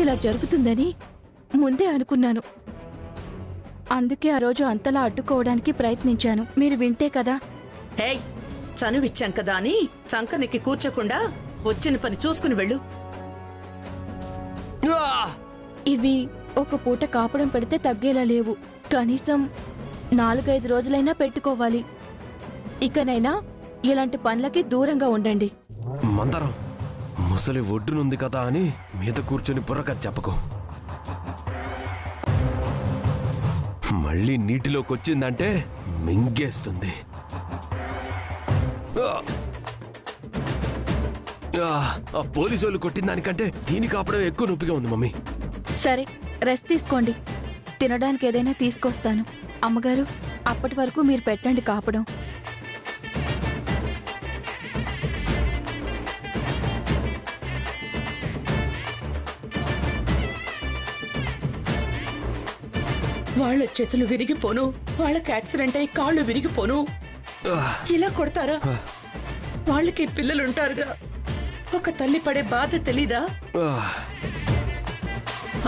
ఇలా జరుగుతుందని ముందే అనుకున్నాను. అందుకే ఆ రోజు అంతలా అడ్డుకోవడానికి ప్రయత్నించాను. మీరు వింటే కదా. ఏయ్, చనువిచ్చాం కదా అని చంకనికి కూర్చోకుండా వచ్చిన పని చూసుకుని వెళ్ళు. ఇవి ఒక పూట కాపడం పెడితే తగ్గేలా లేవు. కనీసం 4-5 రోజులైనా పెట్టుకోవాలి. ఇకనైనా ఇలాంటి పనులకి దూరంగా ఉండండి. మందరం, ముసలి ఒడ్డునుంది కదా అని మీద కూర్చొని బుర్రక చెప్పకు. మళ్ళీ నీటిలోకి వచ్చిందంటే మింగేస్తుంది. ఆ పోలీసు వాళ్ళు కొట్టిన దానికంటే దీనికి ఆపడం ఎక్కువ నొప్పిగా ఉంది మమ్మీ. సరే, రెస్ట్ తీసుకోండి. తినడానికి ఏదైనా తీసుకొస్తాను. అమ్మగారు, అప్పటి వరకు మీరు పెట్టండి కాపడం. వాళ్ళ చేతులు విరిగిపోను, వాళ్ళకి యాక్సిడెంట్ అయి కాళ్ళు విరిగిపోను. ఇలా కొడతారా? వాళ్ళకి పిల్లలుంటారుగా. ఒక తల్లి పడే బాధ తెలీదా?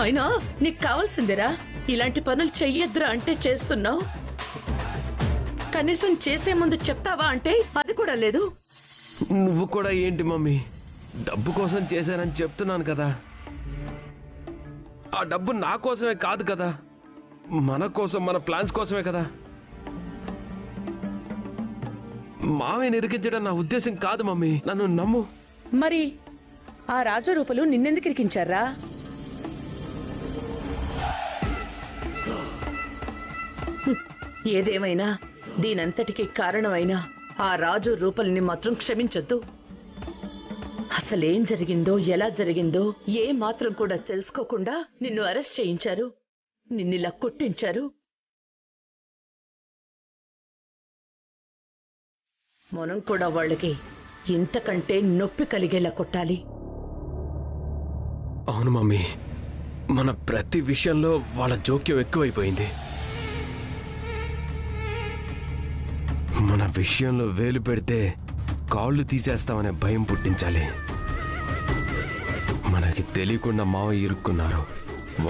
అయినా నీకు కావాల్సిందేరా. ఇలాంటి పనులు చెయ్యొద్దురా అంటే చేస్తున్నావు. కనీసం చేసే ముందు చెప్తావా అంటే అది కూడా లేదు. నువ్వు కూడా ఏంటి మమ్మీ, డబ్బు కోసం చేశానని చెప్తున్నాను కదా. ఆ డబ్బు నా కోసమే కాదు కదా, మన కోసం, మన ప్లాన్స్ కోసమే కదా. మామయ్యని ఇరికించడం నా ఉద్దేశం కాదు మమ్మీ, నన్ను నమ్ము. మరి ఆ రాజరూపలు నిన్నెందుకు ఇరికించారా? ఏదేమైనా దీనంతటికీ కారణమైన ఆ రాజు రూపల్ని మాత్రం క్షమించొద్దు. అసలేం జరిగిందో, ఎలా జరిగిందో ఏ మాత్రం కూడా తెలుసుకోకుండా నిన్ను అరెస్ట్ చేయించారు, నిన్నిలా కొట్టించారు. మనం కూడా వాళ్ళకి ఇంతకంటే నొప్పి కలిగేలా కొట్టాలి. అవును మమ్మీ, మన ప్రతి విషయంలో వాళ్ళ జోక్యం ఎక్కువైపోయింది. మన విషయంలో వేలు పెడితే కాళ్ళు తీసేస్తామనే భయం పుట్టించాలి. మనకి తెలియకుండా మావయ్య ఇరుక్కున్నారు.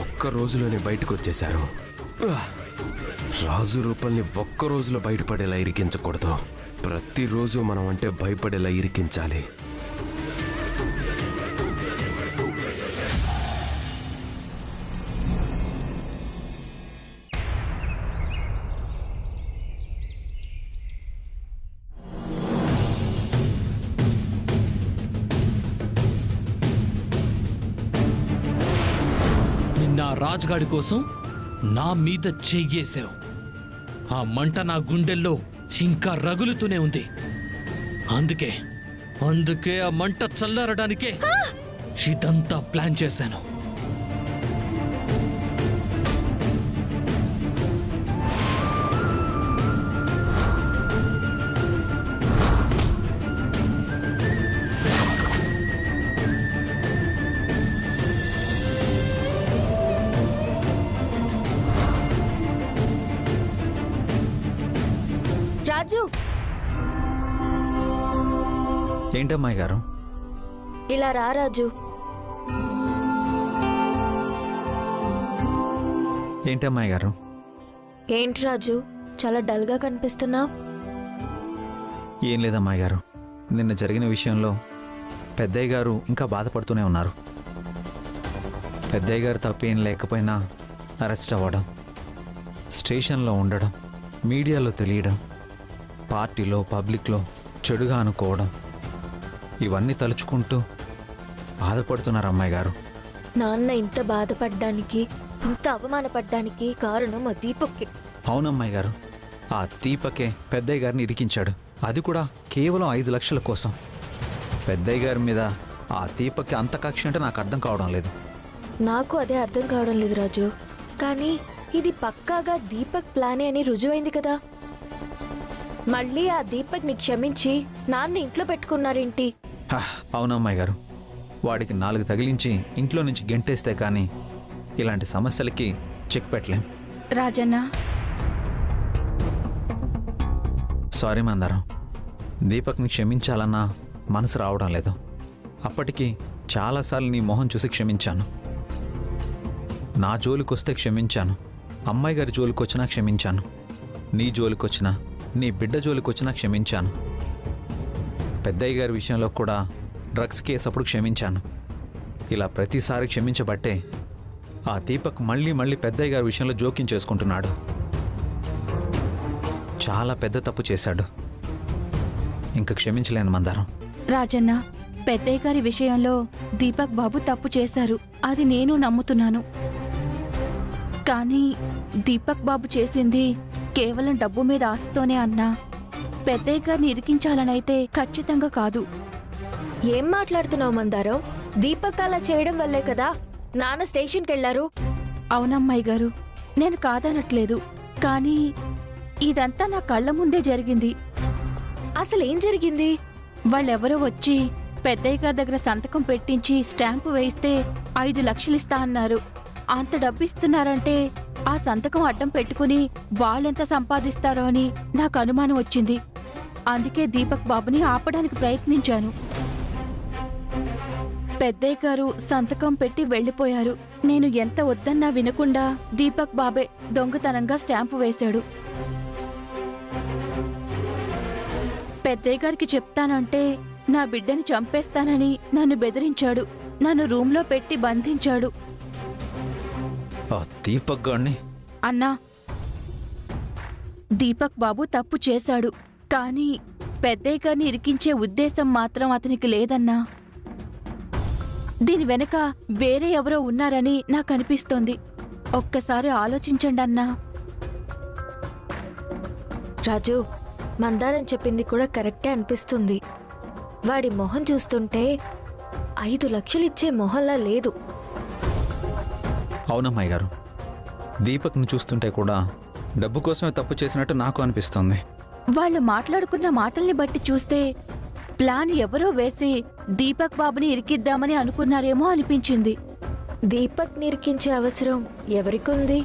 ఒక్క రోజులోనే బయటకు వచ్చేశారు. రాజు రూపల్ని ఒక్క రోజులో బయటపడేలా ఇరికించకూడదు. ప్రతిరోజు మనం అంటే భయపడేలా ఇరికించాలి. నిన్న రాజుగాడి కోసం నా మీద చెయ్యేశావు. ఆ మంట నా గుండెల్లో ఇంకా రగులుతూనే ఉంది. అందుకే ఆ మంట చల్లారడానికే ఇదంతా ప్లాన్ చేశాను. రాజు, ఏంటమ్మాయి గారు? ఇలా రా రాజు. ఏంటమ్మాయి గారు? ఏంటి రాజు, చాలా డల్గా కనిపిస్తున్నావు? ఏం లేదమ్మాయి గారు, నిన్న జరిగిన విషయంలో పెద్దయ్య గారు ఇంకా బాధపడుతూనే ఉన్నారు. పెద్దయ్య గారు తప్పేం లేకపోయినా అరెస్ట్ అవ్వడం, స్టేషన్లో ఉండడం, మీడియాలో తెలియడం, పార్టీలో పబ్లిక్లో చెడుగా అనుకోవడం, ఇవన్నీ తలుచుకుంటూ బాధపడుతున్నారు అమ్మాయి గారు. నాన్న ఇంత బాధపడ్డానికి, ఇంత అవమానపడ్డానికి కారణం ఆ దీపక్కే. అవునమ్మాయి గారు, ఆ దీపకే పెద్దయ్య గారిని ఇరికించాడు. అది కూడా కేవలం 5 లక్షల కోసం. పెద్దయ్య గారి మీద ఆ దీపక్కి అంత కక్ష అంటే నాకు అర్థం కావడం లేదు. నాకు అదే అర్థం కావడం లేదు రాజు. కానీ ఇది పక్కాగా దీపక్ ప్లానే అని రుజువైంది కదా. మళ్ళీ ఆ దీపక్ని క్షమించి నాన్న ఇంట్లో పెట్టుకున్నారేంటి? అవునమ్మాయి గారు, వాడికి 4 తగిలించి ఇంట్లో నుంచి గెంటేస్తే కానీ ఇలాంటి సమస్యలకి చెక్ పెట్టలేం. రాజన్న, సారీ మందారం, దీపక్ని నా జోలికొస్తే క్షమించాను, అమ్మాయి గారి జోలికొచ్చినా క్షమించాను, నీ జోలికొచ్చినా నీ బిడ్డ జోలికొచ్చినా క్షమించాను, పెద్దయ్య గారి విషయంలో కూడా డ్రగ్స్ కేసు అప్పుడు క్షమించాను. ఇలా ప్రతిసారి క్షమించబట్టే ఆ దీపక్ మళ్ళీ మళ్ళీ పెద్దయ్య గారి విషయంలో జోక్యం చేసుకుంటున్నాడు. చాలా పెద్ద తప్పు చేశాడు. ఇంక క్షమించలేను మందారం. రాజన్న, పెద్దయ్య గారి విషయంలో దీపక్ బాబు తప్పు చేశారు, అది నేను నమ్ముతున్నాను. కానీ దీపక్ బాబు చేసింది కేవలం డబ్బు మీద ఆశతోనే అన్నా. పెద్దయ్య గారిని ఇరికించాలనైతే ఖచ్చితంగా కాదు. ఏం మాట్లాడుతున్నావు మందారం? దీపక్ అలా చేయడం వల్లే కదా నాన్న స్టేషన్కి వెళ్లారు. అవునమ్మాయి గారు, నేను కాదనట్లేదు. కానీ ఇదంతా నా కళ్ళ ముందే జరిగింది. అసలేం జరిగింది? వాళ్ళెవరో వచ్చి పెద్దయ్య గారి దగ్గర సంతకం పెట్టించి స్టాంపు వేయిస్తే 5 లక్షలు ఇస్తా అన్నారు. అంత డబ్బిస్తున్నారంటే ఆ సంతకం అడ్డం పెట్టుకుని వాళ్ళెంత సంపాదిస్తారో అని నాకు అనుమానం వచ్చింది. అందుకే దీపక్ బాబుని ఆపడానికి ప్రయత్నించాను. పెద్దయ్య గారు సంతకం పెట్టి వెళ్లిపోయారు. నేను ఎంత వద్దన్నా వినకుండా దీపక్ బాబే దొంగతనంగా స్టాంపు వేశాడు. పెద్దయ్య గారికి చెప్తానంటే నా బిడ్డని చంపేస్తానని నన్ను బెదిరించాడు. నన్ను రూంలో పెట్టి బంధించాడు. ఆ దీపక్ గారిని అన్నా, దీపక్ బాబు తప్పు చేశాడు, కానీ పెద్దయ్య గారిని ఇరికించే ఉద్దేశం మాత్రం అతనికి లేదన్నా. దీని వెనక వేరే ఎవరో ఉన్నారని నాకు అనిపిస్తోంది. ఒక్కసారి ఆలోచించండి అన్నా. రాజు, మందారం చెప్పింది కూడా కరెక్టే అనిపిస్తుంది. వాడి మొహం చూస్తుంటే 5 లక్షలు ఇచ్చే మొహంలా లేదు. అవునమ్మాయి గారు, దీపక్ని చూస్తుంటే కూడా డబ్బు కోసమే తప్పు చేసినట్టు నాకు అనిపిస్తుంది. వాళ్ళు మాట్లాడుకున్న మాటల్ని బట్టి చూస్తే ప్లాన్ ఎవరో వేసి దీపక్ బాబుని ఇరికిద్దామని అనుకున్నారేమో అనిపించింది. దీపక్ నిరికించే అవసరం ఎవరికుంది?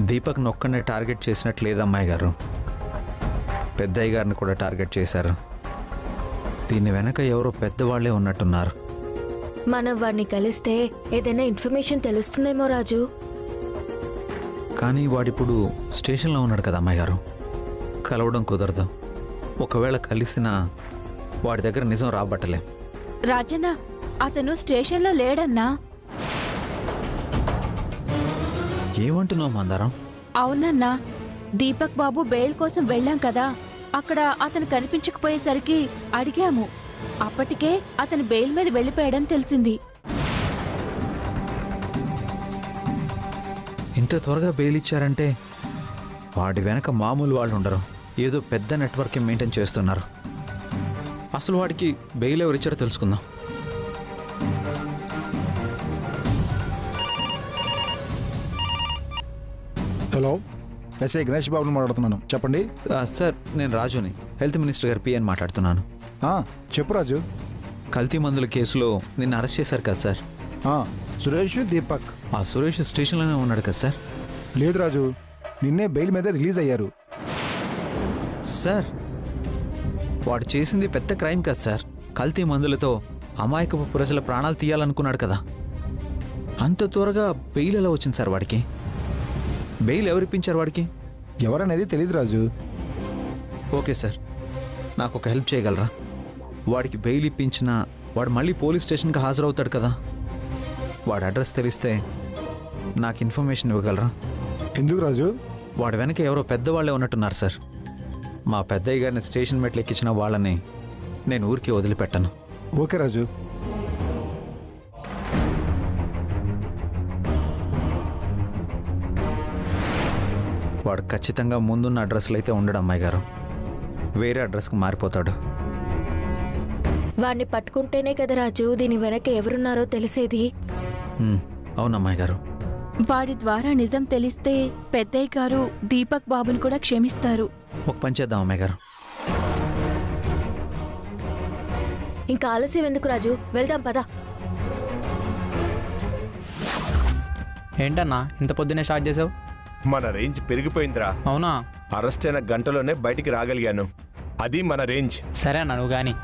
దీపక్ నొక్కనే టార్గెట్ చేసినట్టు లేదమ్మాయి గారు, పెద్దయ్య గారిని కూడా టార్గెట్ చేశారు. దీని వెనక ఎవరో పెద్దవాళ్లే ఉన్నట్టున్నారు. మనం వాడిని కలిస్తే ఏదైనా ఇన్ఫర్మేషన్ తెలుస్తుందేమో రాజు. కానీ వాడిప్పుడు స్టేషన్లో ఉన్నాడు కదా అమ్మాయి గారు, కలవడం కుదరదు. ఒకవేళ కలిసినా వాడి దగ్గర నిజం రాబట్టలేం. రాజన్న, అతను స్టేషన్లో లేడన్నా. ఏమంటున్నావు మందారం? అవునన్నా, దీపక్ బాబు బెయిల్ కోసం వెళ్ళాం కదా, అక్కడ అతను కనిపించకపోయేసరికి అడిగాము. అప్పటికే అతను బెయిల్ మీద వెళ్ళిపోయాడని తెలిసింది. ఇంత త్వరగా బెయిల్ ఇచ్చారంటే వాడి వెనక మామూలు వాళ్ళు ఉండరు, ఏదో పెద్ద నెట్వర్క్ మెయింటైన్ చేస్తున్నారు. అసలు వాడికి బెయిల్ ఎవరు ఇచ్చారో తెలుసుకుందాం. హలో, ఎస్ఐ గణేష్ బాబుని మాట్లాడుతున్నాను, చెప్పండి. సార్, నేను రాజుని, హెల్త్ మినిస్టర్ గారి పిఎని మాట్లాడుతున్నాను. చెప్పు రాజు. కల్తీ మందుల కేసులో నిన్ను అరెస్ట్ చేశారు కదా సార్. సురేష్, దీపక్. ఆ సురేష్ స్టేషన్లోనే ఉన్నాడు కదా సార్. లేదు రాజు, నిన్నే బెయిల్ మీద రిలీజ్ అయ్యారు. సార్, వాడు చేసింది పెద్ద క్రైమ్ కదా సార్. కల్తీ మందులతో అమాయకపు ప్రజల ప్రాణాలు తీయాలనుకున్నాడు కదా. అంత త్వరగా బెయిల్ ఎలా వచ్చింది సార్ వాడికి? బెయిల్ ఎవరిప్పించారు వాడికి? ఎవరనేది తెలీదు రాజు. ఓకే సార్, నాకు ఒక హెల్ప్ చేయగలరా? వాడికి బెయిల్ ఇప్పించినా వాడు మళ్ళీ పోలీస్ స్టేషన్కి హాజరవుతాడు కదా. వాడి అడ్రస్ తెలిస్తే నాకు ఇన్ఫర్మేషన్ ఇవ్వగలరా? ఎందుకు రాజు? వాడి వెనక ఎవరో పెద్దవాళ్ళే ఉన్నట్టున్నారు సార్. మా పెద్దయ్య గారిని స్టేషన్ మెట్లు ఎక్కించిన వాళ్ళని నేను ఊరికి వదిలిపెట్టాను. ఓకే రాజు. వాడు ఖచ్చితంగా ముందున్న అడ్రస్లో అయితే ఉండడు అమ్మాయి గారు, వేరే అడ్రస్కి మారిపోతాడు. వాడిని పట్టుకుంటేనే కదా రాజు దీని వెనక ఎవరున్నారో తెలిసేది. అవునమ్మాయి గారు. వాడి ద్వారా నిజం తెలిస్తే పెద్దయ్య గారు దీపక్ బాబుని కూడా క్షమిస్తారు. ఒక పని చేద్దాం అమ్మాయి గారు. ఇంకా ఆలస్యం ఎందుకు రాజు, వెళ్దాం పదా. ఏంటన్నా ఇంత పొద్దునే స్టార్ట్ చేసావు? మన రేంజ్ పెరిగిపోయిందిరా. అవునా? అరెస్ట్ అయిన గంటలోనే బయటికి రాగలిగాను. అది మన రేంజ్. సరే అన్న, నువ్వు కానీ.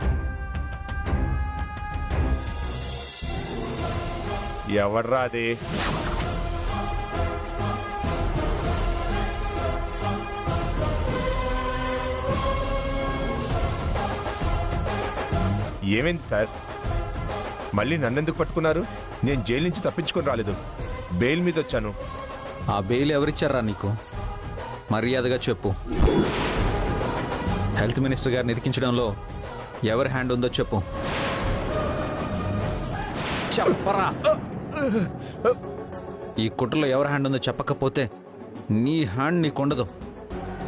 ఎవర్రా అది? ఏమైంది సార్? మళ్ళీ నన్నెందుకు పట్టుకున్నారు? నేను జైలు నుంచి తప్పించుకొని రాలేదు, బెయిల్ మీద వచ్చాను. ఆ బెయిల్ ఎవరిచ్చారా నీకు? మర్యాదగా చెప్పు. హెల్త్ మినిస్టర్ గారిని ఇరికించడంలో ఎవరి హ్యాండ్ ఉందో చెప్పు. చెప్పరా. ఈ కుట్రలో ఎవరి హ్యాండ్ ఉందో చెప్పకపోతే నీ హ్యాండ్ నీకుండదు.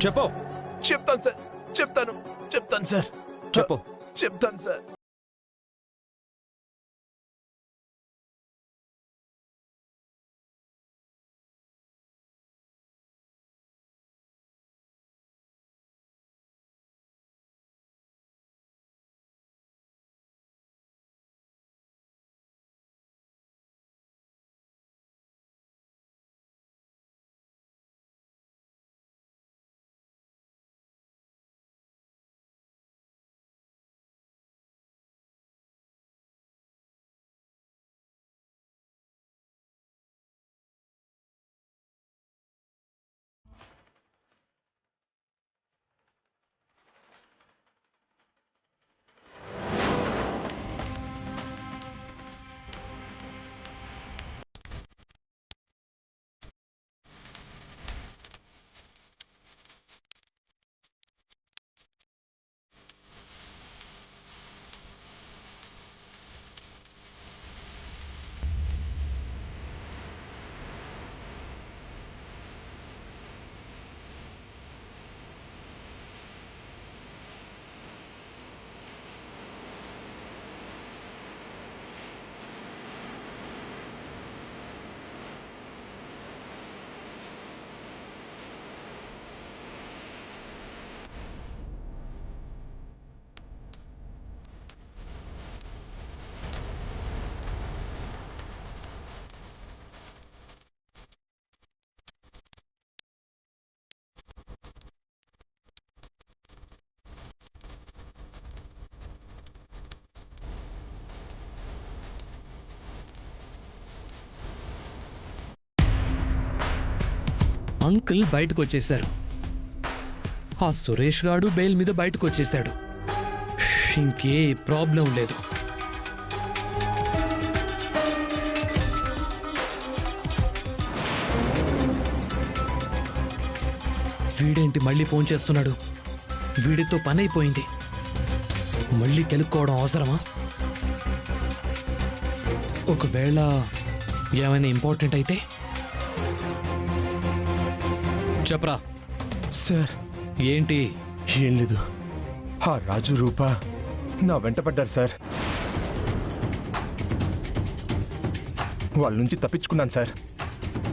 చెప్పు. చెప్తాను సార్, చెప్తాను సార్, చెప్పు. చెప్తాను సార్. అంకుల్ బయటకు వచ్చేశారు. ఆ సురేష్ గాడు బెయిల్ మీద బయటకు వచ్చేశాడు. ఇంకే ప్రాబ్లం లేదు. వీడేంటి మళ్ళీ ఫోన్ చేస్తున్నాడు? వీడితో పని అయిపోయింది. మళ్ళీ కెలుక్కోవడం అవసరమా? ఒకవేళ ఏమైనా ఇంపార్టెంట్ అయితే చెప్పరా. సార్ ఏంటి? ఏం లేదు, ఆ రాజు రూప నా వెంట పడ్డారు సార్. వాళ్ళ నుంచి తప్పించుకున్నాను సార్.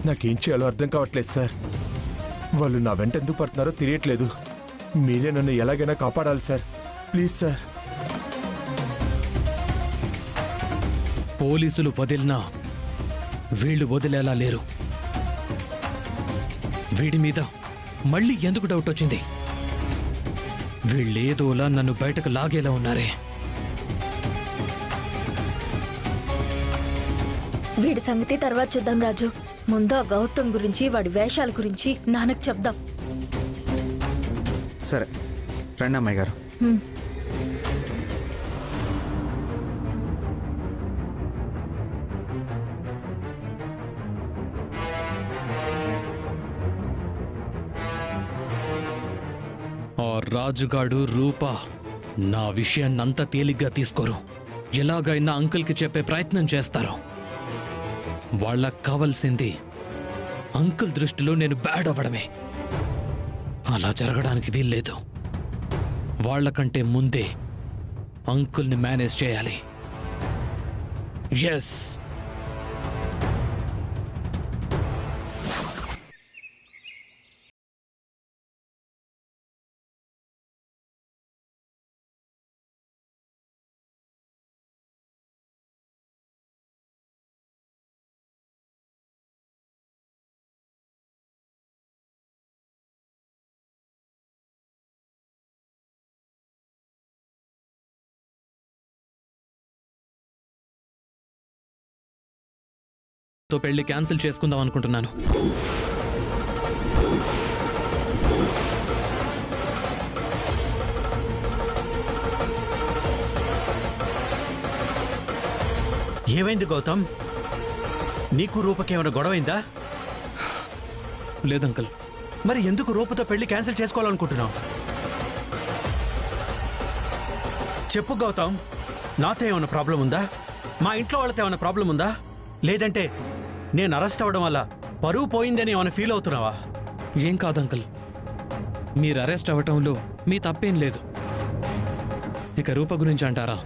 నాకేం చేయాలో అర్థం కావట్లేదు సార్. వాళ్ళు నా వెంట ఎందుకు పడుతున్నారో తెలియట్లేదు. మీరే నన్ను ఎలాగైనా కాపాడాలి సార్, ప్లీజ్ సార్. పోలీసులు వదిలినా వీళ్ళు వదిలేలా లేరు. వీడి మీద మళ్ళీ ఎందుకు డౌట్ వచ్చింది? వీళ్ళేదోలా నన్ను బయటకు లాగేలా ఉన్నారే. వీడి సంగతి తర్వాత చూద్దాం రాజు. ముందు ఆ గౌతమ్ గురించి, వాడి వేషాల గురించి నాన్నకు చెప్దాం. సరే రండి అమ్మాయి గారు. ఆ రాజుగాడు రూప నా విషయాన్నంత తేలిగ్గా తీసుకోరు. ఎలాగైనా అంకుల్కి చెప్పే ప్రయత్నం చేస్తారు. వాళ్ళకు కావాల్సింది అంకుల్ దృష్టిలో నేను బ్యాడ్ అవ్వడమే. అలా జరగడానికి వీల్లేదు. వాళ్ళకంటే ముందే అంకుల్ని మేనేజ్ చేయాలి. ఎస్. తో పెళ్లి క్యాన్సిల్ చేసుకుందాం అనుకుంటున్నాను. ఏమైంది గౌతమ్? నీకు రూపకేమైనా గొడవైందా? లేదంకల్. మరి ఎందుకు రూపతో పెళ్లి క్యాన్సిల్ చేసుకోవాలనుకుంటున్నావు? చెప్పు గౌతమ్, నాతో ఏమైనా ప్రాబ్లం ఉందా? మా ఇంట్లో వాళ్ళతో ఏమైనా ప్రాబ్లం ఉందా? లేదంటే నేను అరెస్ట్ అవ్వడం వల్ల పరువు పోయిందని ఏమైనా ఫీల్ అవుతున్నావా? ఏం కాదంకల్, మీరు అరెస్ట్ అవ్వటంలో మీ తప్పేం లేదు. ఇక రూప గురించి అంటారా?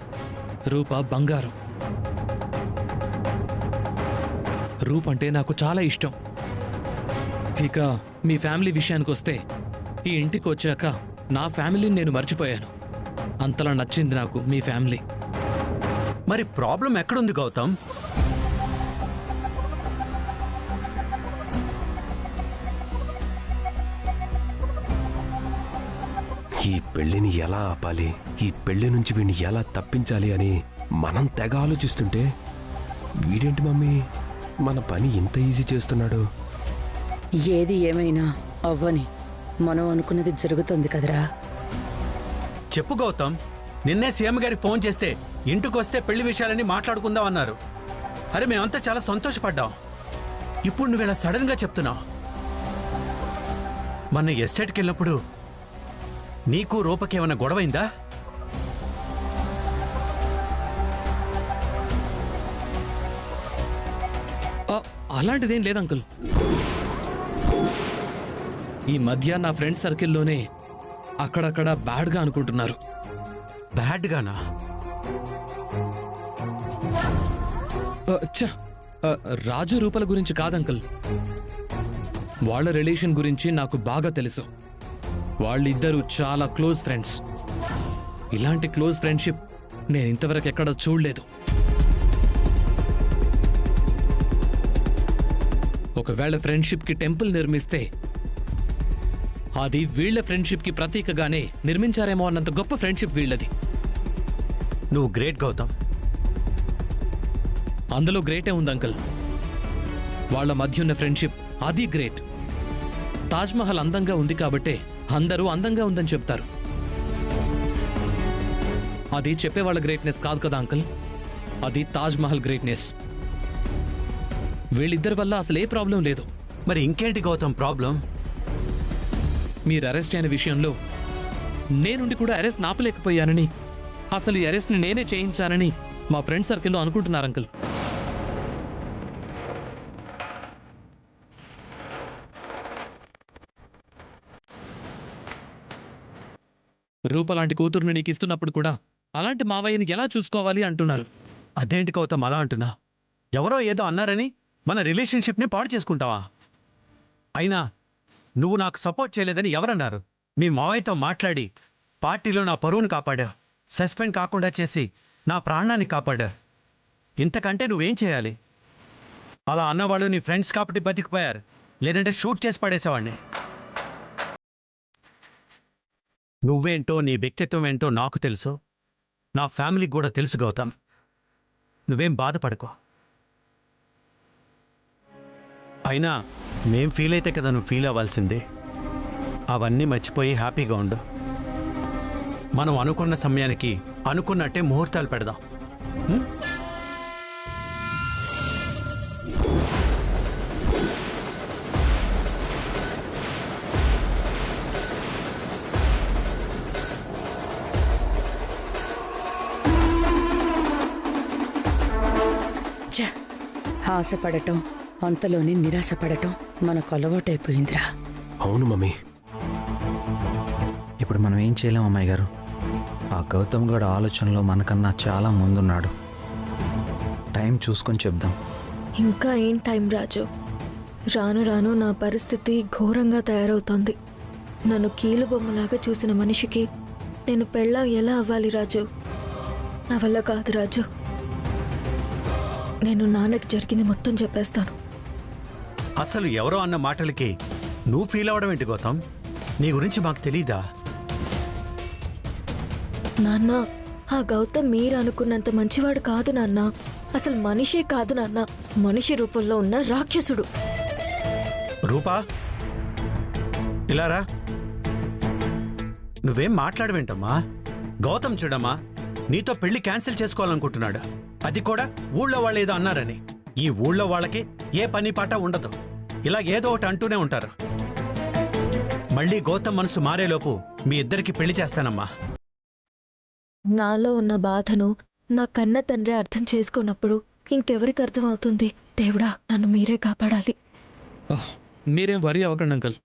రూప బంగారం. రూప్ అంటే నాకు చాలా ఇష్టం. ఇక మీ ఫ్యామిలీ విషయానికి వస్తే, ఈ ఇంటికి వచ్చాక నా ఫ్యామిలీని నేను మర్చిపోయాను. అంతలా నచ్చింది నాకు మీ ఫ్యామిలీ. మరి ప్రాబ్లం ఎక్కడుంది గౌతమ్? ఈ పెళ్లిని ఎలా ఆపాలి, ఈ పెళ్లి నుంచి వీడిని ఎలా తప్పించాలి అని మనం తెగ ఆలోచిస్తుంటే వీడేంటి మమ్మీ మన పని ఇంత ఈజీ చేస్తున్నాడు? ఏది ఏమైనా అవ్వని, మనం అనుకున్నది జరుగుతుంది కదరా. చెప్పు గౌతమ్, నిన్నే సీఎం గారికి ఫోన్ చేస్తే ఇంటికొస్తే పెళ్లి విషయాలని మాట్లాడుకుందాం అన్నారు. అరే మేమంతా చాలా సంతోషపడ్డాం. ఇప్పుడు నువ్వు ఇలా సడన్ గా చెప్తున్నావు. మొన్న ఎస్టేట్కి వెళ్ళినప్పుడు నీకు రూపకేమైనా గొడవైందా? అలాంటిదేం లేదంకుల్. ఈ మధ్య నా ఫ్రెండ్స్ సర్కిల్లోనే అక్కడక్కడ బ్యాడ్గా అనుకుంటున్నారు. బ్యాడ్గానా? రాజు రూపల గురించి కాదంకుల్, వాళ్ళ రిలేషన్ గురించి నాకు బాగా తెలుసు. వాళ్ళిద్దరూ చాలా క్లోజ్ ఫ్రెండ్స్. ఇలాంటి క్లోజ్ ఫ్రెండ్షిప్ నేను ఇంతవరకు ఎక్కడ చూడలేదు. ఒకవేళ ఫ్రెండ్షిప్కి టెంపుల్ నిర్మిస్తే అది వీళ్ల ఫ్రెండ్షిప్కి ప్రతీకగానే నిర్మించారేమో అన్నంత గొప్ప ఫ్రెండ్షిప్ వీళ్ళది. నువ్వు గ్రేట్ గౌతమ్. అందులో గ్రేటే ఉంది అంకుల్. వాళ్ళ మధ్య ఉన్న ఫ్రెండ్షిప్ అది గ్రేట్. తాజ్మహల్ అందంగా ఉంది కాబట్టే అందరూ అందంగా ఉందని చెప్తారు. అది చెప్పేవాళ్ళ గ్రేట్నెస్ కాదు కదా అంకుల్, అది తాజ్మహల్ గ్రేట్నెస్. వీళ్ళిద్దరి వల్ల అసలు ఏ ప్రాబ్లం లేదు. మరి ఇంకేంటి గౌతమ్ ప్రాబ్లం? మీరు అరెస్ట్ అయిన విషయంలో నేనుండి కూడా అరెస్ట్ నాపలేకపోయానని, అసలు ఈ అరెస్ట్ని నేనే చేయించానని మా ఫ్రెండ్ సర్కిల్లో అనుకుంటున్నారు అంకుల్. రూప లాంటి కూతురుని నీకు ఇస్తున్నప్పుడు కూడా అలాంటి మావయ్యని ఎలా చూసుకోవాలి అంటున్నారు. అదేంటి గౌతమ్ అలా అంటున్నా? ఎవరో ఏదో అన్నారని మన రిలేషన్షిప్ని పాడు చేసుకుంటావా? అయినా నువ్వు నాకు సపోర్ట్ చేయలేదని ఎవరన్నారు? మీ మావయ్యతో మాట్లాడి పార్టీలో నా పరువును కాపాడా, సస్పెండ్ కాకుండా చేసి నా ప్రాణాన్ని కాపాడా. ఇంతకంటే నువ్వేం చేయాలి? అలా అన్నవాళ్ళు నీ ఫ్రెండ్స్ కాబట్టి బతికిపోయారు, లేదంటే షూట్ చేసి పడేసేవాడిని. నువ్వేంటో నీ వ్యక్తిత్వం ఏంటో నాకు తెలుసు, నా ఫ్యామిలీకి కూడా తెలుసు గౌతమ్. నువ్వేం బాధపడుకో. అయినా మేం ఫీల్ అయితే కదా నువ్వు ఫీల్ అవ్వాల్సిందే. అవన్నీ మర్చిపోయి హ్యాపీగా ఉండు. మనం అనుకున్న సమయానికి అనుకున్నట్టే ముహూర్తాలు పెడదాం. ఆశపడటం, అంతలోనే నిరాశపడటం మనకు అలవాటైపోయిందిరా. అవును మమ్మీ. ఇప్పుడు మనం ఏం చేయలేం అమ్మాయి గారు. ఆ గౌతమ్ గడ ఆలోచనలో మనకన్నా చాలా ముందున్నాడు. టైం చూసుకొని చెప్దాం. ఇంకా ఏం టైం రాజు? రాను రాను నా పరిస్థితి ఘోరంగా తయారవుతోంది. నన్ను కీలుబొమ్మలాగా చూసిన మనిషికి నేను పెళ్ళాం ఎలా అవ్వాలి రాజు? నా వల్ల కాదు రాజు. నేను నాన్నకి జరిగింది మొత్తం చెప్పేస్తాను. అసలు ఎవరో అన్న మాటలకి నువ్వు ఫీల్ అవ్వడం ఏంటి గౌతమ్? నీ గురించి మాకు తెలీదా? నాన్న, ఆ గౌతమ్ మీరు అనుకున్నంత మంచివాడు కాదు నాన్న. అసలు మనిషే కాదు నాన్న, మనిషి రూపంలో ఉన్న రాక్షసుడు. రూపా, ఇలారా. నువ్వేం మాట్లాడవేంటమ్మా? గౌతమ్ చూడమ్మా, నీతో పెళ్లి క్యాన్సిల్ చేసుకోవాలనుకుంటున్నాడు. అది కూడా ఊళ్ళో వాళ్ళు ఏదో అన్నారని. ఈ ఊళ్ళో వాళ్ళకి ఏ పని పాట ఉండదు, ఇలా ఏదో ఒకటి అంటూనే ఉంటారు. మళ్ళీ గౌతమ్ మనసు మారేలోపు మీ ఇద్దరికి పెళ్లి చేస్తానమ్మా. నాలో ఉన్న బాధను నా కన్న తండ్రి అర్థం చేసుకున్నప్పుడు ఇంకెవరికి అర్థమవుతుంది? దేవుడా, నన్ను మీరే కాపాడాలి. మీరేం వరి అవ్వకండి అంకుల్,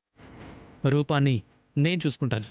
రూపాన్ని నేను చూసుకుంటాను.